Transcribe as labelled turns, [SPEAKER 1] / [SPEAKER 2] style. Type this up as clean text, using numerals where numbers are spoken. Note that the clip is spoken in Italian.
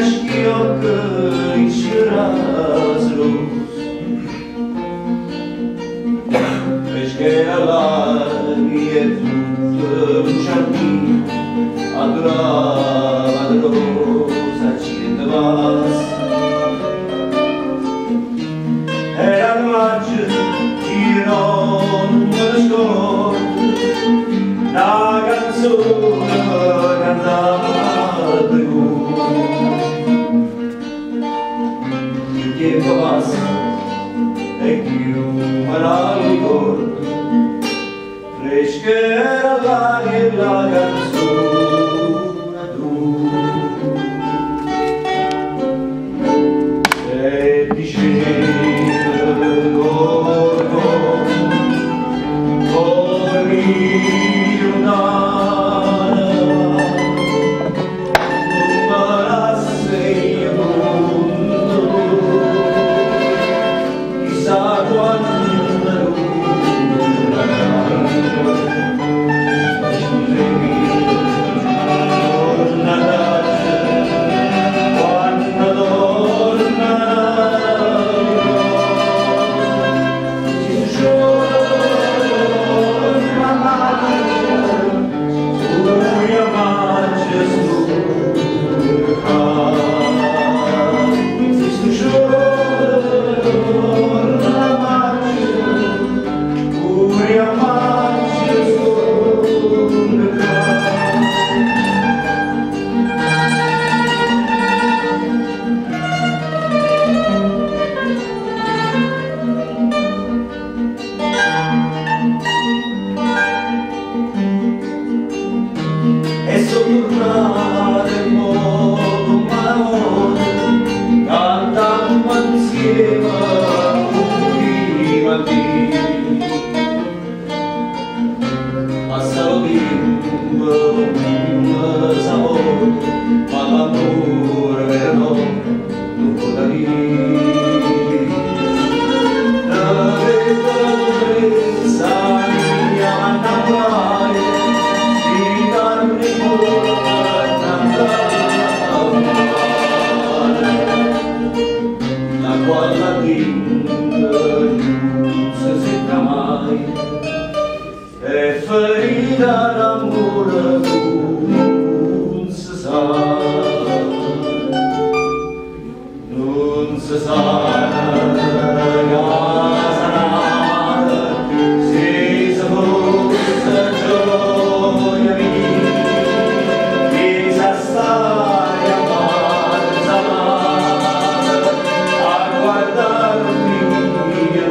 [SPEAKER 1] Șchiop că-i și razros Peșchera e tutto un giardino adorava rosa cinevas Era maggio che non me lo scordo la canzone cantava che passa e più me la ricordo fresca l'aria e la canzone tu e dicevo corri tornare in modo malone cantando insieme prima di passare bimbo un sapore ma l'amore vero non può da dire la verità mia innamorare la quale la tinta non si secca mai e ferita d'amore non si sa sanare se si fosse gioia mia stare a guardarmi io